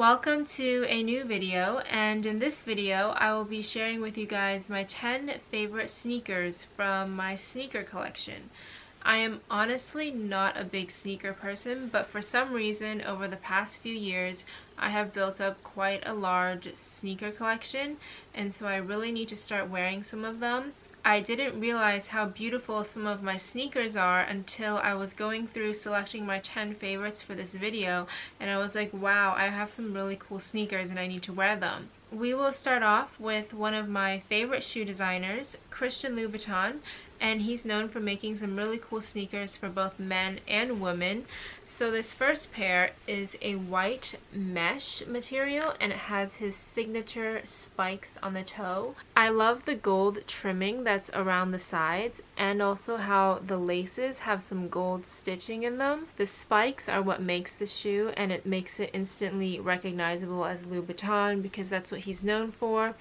Welcome to a new video, and in this video I will be sharing with you guys my 10 favorite sneakers from my sneaker collection. I am honestly not a big sneaker person, but for some reason over the past few years I have built up quite a large sneaker collection, and so I really need to start wearing some of them. I didn't realize how beautiful some of my sneakers are until I was going through selecting my 10 favorites for this video, and I was like, wow, I have some really cool sneakers and I need to wear them. We will start off with one of my favorite shoe designers, Christian Louboutin, and he's known for making some really cool sneakers for both men and women. So this first pair is a white mesh material and it has his signature spikes on the toe. I love the gold trimming that's around the sides and also how the laces have some gold stitching in them. The spikes are what makes the shoe, and it makes it instantly recognizable as Louboutin because that's what he's known for.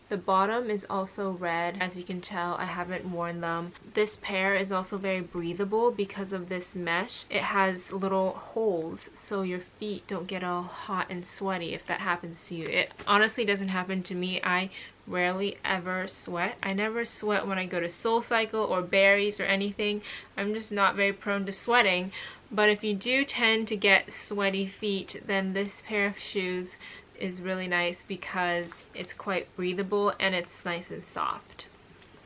The bottom is also red. As you can tell, I haven't worn them. This pair is also very breathable because of this mesh. It has little holes so your feet don't get all hot and sweaty if that happens to you. It honestly doesn't happen to me. I rarely ever sweat. I never sweat when I go to SoulCycle or Barry's or anything. I'm just not very prone to sweating. But if you do tend to get sweaty feet, then this pair of shoes is really nice because it's quite breathable and it's nice and soft.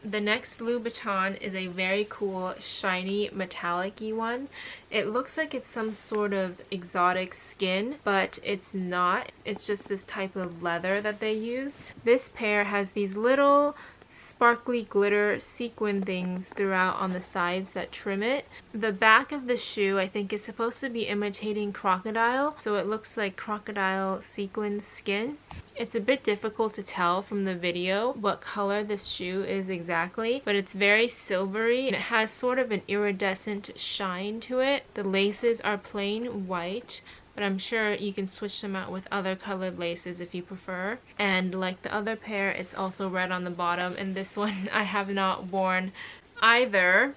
The next Louboutin is a very cool shiny metallic-y one. It looks like it's some sort of exotic skin, but it's not. It's just this type of leather that they use. This pair has these little sparkly glitter sequin things throughout on the sides that trim it. The back of the shoe I think is supposed to be imitating crocodile, so it looks like crocodile sequin skin. It's a bit difficult to tell from the video what color this shoe is exactly, but it's very silvery and it has sort of an iridescent shine to it. The laces are plain white, but I'm sure you can switch them out with other colored laces if you prefer. And like the other pair, it's also red on the bottom, and this one I have not worn either.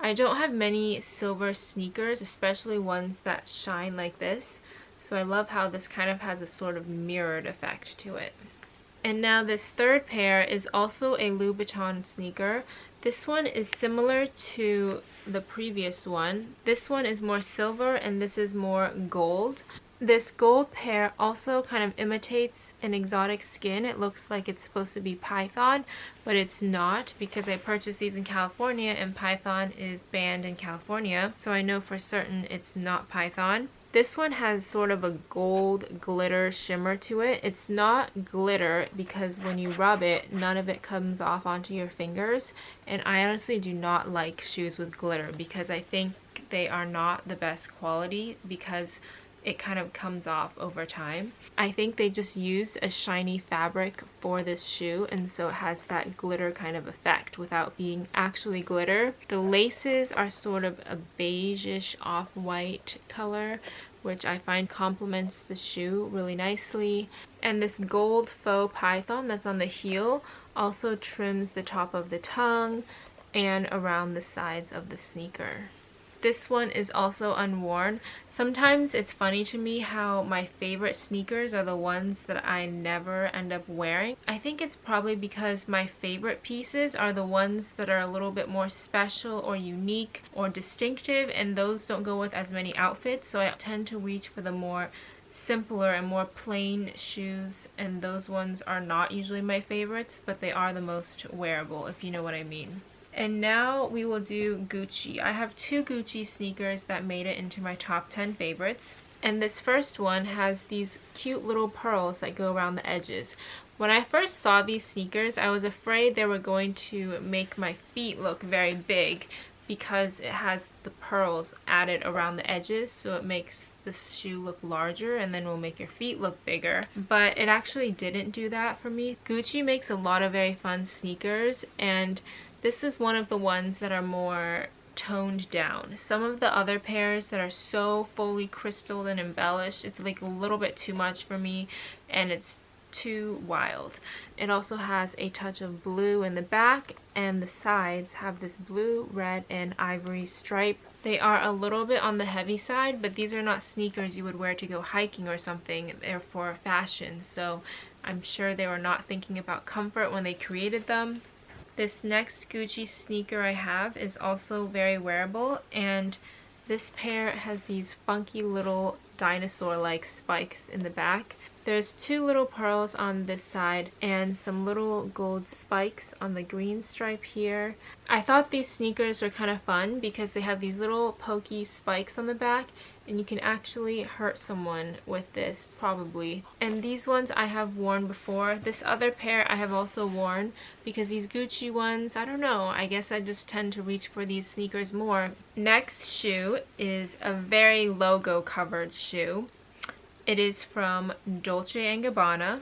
I don't have many silver sneakers, especially ones that shine like this, so I love how this kind of has a sort of mirrored effect to it. And now this third pair is also a Louboutin sneaker. This one is similar to the previous one. This one is more silver and this is more gold. This gold pair also kind of imitates an exotic skin. It looks like it's supposed to be python, but it's not because I purchased these in California and python is banned in California, so I know for certain it's not python. This one has sort of a gold glitter shimmer to it. It's not glitter because when you rub it, none of it comes off onto your fingers. And I honestly do not like shoes with glitter because I think they are not the best quality because it kind of comes off over time. I think they just used a shiny fabric for this shoe, and so it has that glitter kind of effect without being actually glitter. The laces are sort of a beige-ish off-white color, which I find complements the shoe really nicely. And this gold faux python that's on the heel also trims the top of the tongue and around the sides of the sneaker. This one is also unworn. Sometimes it's funny to me how my favorite sneakers are the ones that I never end up wearing. I think it's probably because my favorite pieces are the ones that are a little bit more special or unique or distinctive, and those don't go with as many outfits, so I tend to reach for the more simpler and more plain shoes, and those ones are not usually my favorites, but they are the most wearable, if you know what I mean. And now we will do Gucci. I have two Gucci sneakers that made it into my top 10 favorites. And this first one has these cute little pearls that go around the edges. When I first saw these sneakers, I was afraid they were going to make my feet look very big because it has the pearls added around the edges, so it makes the shoe look larger and then will make your feet look bigger. But it actually didn't do that for me. Gucci makes a lot of very fun sneakers, and this is one of the ones that are more toned down. Some of the other pairs that are so fully crystalled and embellished, it's like a little bit too much for me and it's too wild. It also has a touch of blue in the back, and the sides have this blue, red, and ivory stripe They are a little bit on the heavy side, but these are not sneakers you would wear to go hiking or something. They're for fashion, so I'm sure they were not thinking about comfort when they created them. This next Gucci sneaker I have is also very wearable, and this pair has these funky little dinosaur-like spikes in the back. There's two little pearls on this side and some little gold spikes on the green stripe here. I thought these sneakers were kind of fun because they have these little pokey spikes on the back, and you can actually hurt someone with this, probably. And these ones I have worn before. This other pair I have also worn because these Gucci ones, I don't know, I guess I just tend to reach for these sneakers more. Next shoe is a very logo covered shoe. It is from Dolce Gabbana.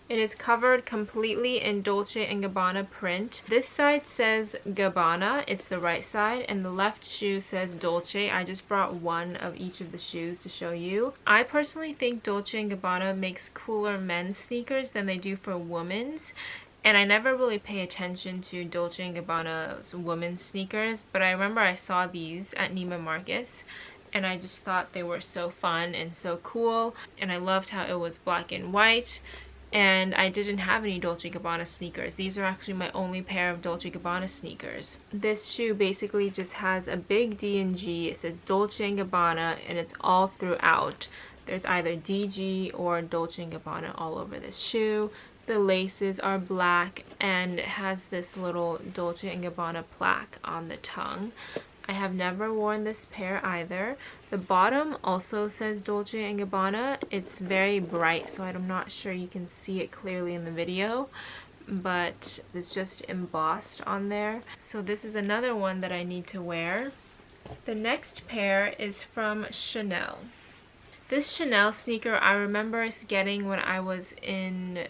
It is covered completely in Dolce & Gabbana print. This side says Gabbana, it's the right side, and the left shoe says Dolce. I just brought one of each of the shoes to show you. I personally think Dolce & Gabbana makes cooler men's sneakers than they do for women's. And I never really pay attention to Dolce & Gabbana's women's sneakers, but I remember I saw these at Neiman Marcus, and I just thought they were so fun and so cool, and I loved how it was black and white. And I didn't have any Dolce & Gabbana sneakers. These are actually my only pair of Dolce & Gabbana sneakers. This shoe basically just has a big D and G. It says Dolce & Gabbana, and it's all throughout. There's either DG or Dolce & Gabbana all over this shoe. The laces are black, and it has this little Dolce & Gabbana plaque on the tongue. I have never worn this pair either. The bottom also says Dolce & Gabbana. It's very bright, so I'm not sure you can see it clearly in the video, but it's just embossed on there. So this is another one that I need to wear. The next pair is from Chanel. This Chanel sneaker I remember getting when I was in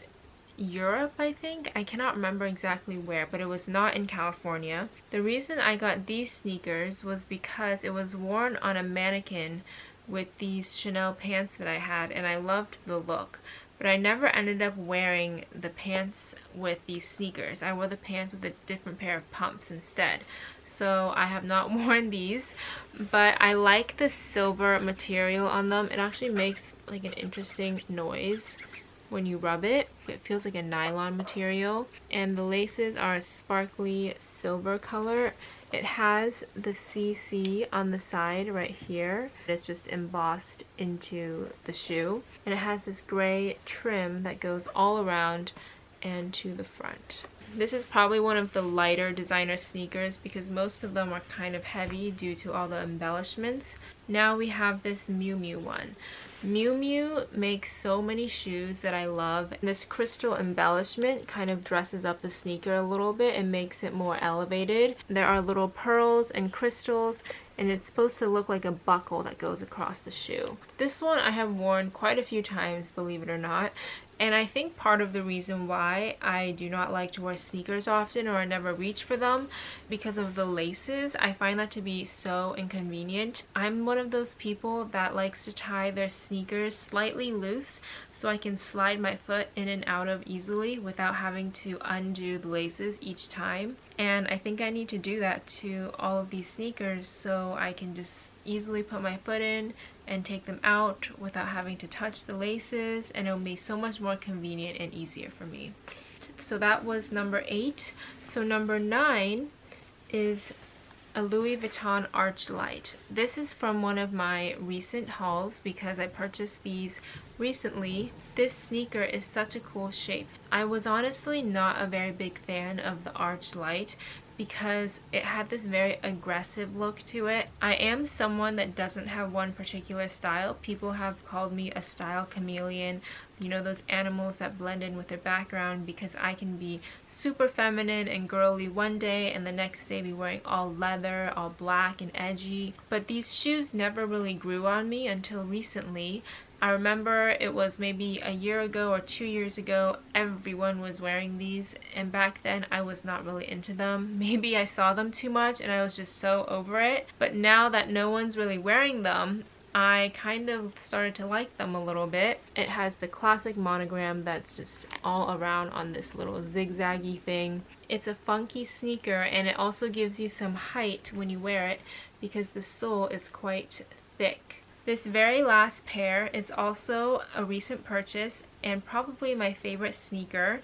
Europe, I think. I cannot remember exactly where, but it was not in California. The reason I got these sneakers was because it was worn on a mannequin with these Chanel pants that I had, and I loved the look. But I never ended up wearing the pants with these sneakers. I wore the pants with a different pair of pumps instead. So I have not worn these, but I like the silver material on them. It actually makes like an interesting noise when you rub it. It feels like a nylon material, and the laces are a sparkly silver color. It has the CC on the side right here. It's just embossed into the shoe, and it has this gray trim that goes all around and to the front. This is probably one of the lighter designer sneakers because most of them are kind of heavy due to all the embellishments. Now we have this Miu Miu one. Miu Miu makes so many shoes that I love. This crystal embellishment kind of dresses up the sneaker a little bit and makes it more elevated. There are little pearls and crystals, and it's supposed to look like a buckle that goes across the shoe. This one I have worn quite a few times, believe it or not. And I think part of the reason why I do not like to wear sneakers often, or I never reach for them, because of the laces. I find that to be so inconvenient. I'm one of those people that likes to tie their sneakers slightly loose so I can slide my foot in and out of easily without having to undo the laces each time. And I think I need to do that to all of these sneakers so I can just easily put my foot in and take them out without having to touch the laces, and it'll be so much more convenient and easier for me. So that was number 8. So number 9 is a Louis Vuitton Archlight. This is from one of my recent hauls because I purchased these recently. This sneaker is such a cool shape. I was honestly not a very big fan of the Archlight because it had this very aggressive look to it. I am someone that doesn't have one particular style. People have called me a style chameleon, you know, those animals that blend in with their background, because I can be super feminine and girly one day and the next day be wearing all leather, all black and edgy. But these shoes never really grew on me until recently. I remember it was maybe a year ago or 2 years ago, everyone was wearing these, and back then I was not really into them. Maybe I saw them too much and I was just so over it. But now that no one's really wearing them, I kind of started to like them a little bit. It has the classic monogram that's just all around on this little zigzaggy thing. It's a funky sneaker, and it also gives you some height when you wear it because the sole is quite thick. This very last pair is also a recent purchase and probably my favorite sneaker.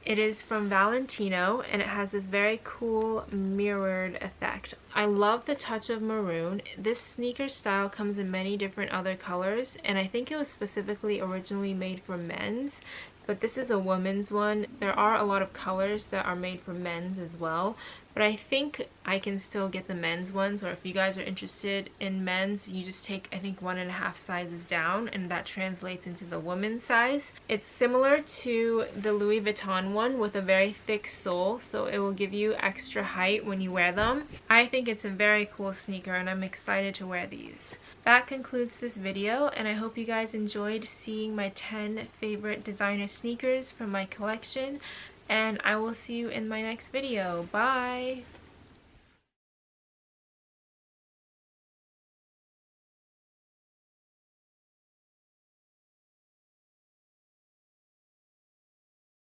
It is from Valentino and it has this very cool mirrored effect. I love the touch of maroon. This sneaker style comes in many different other colors, and I think it was specifically originally made for men's, but this is a woman's one. There are a lot of colors that are made for men's as well, but I think I can still get the men's ones, or if you guys are interested in men's, you just take, I think, 1.5 sizes down, and that translates into the women's size. It's similar to the Louis Vuitton one with a very thick sole, so it will give you extra height when you wear them. I think it's a very cool sneaker, and I'm excited to wear these. That concludes this video, and I hope you guys enjoyed seeing my 10 favorite designer sneakers from my collection, and I will see you in my next video. Bye!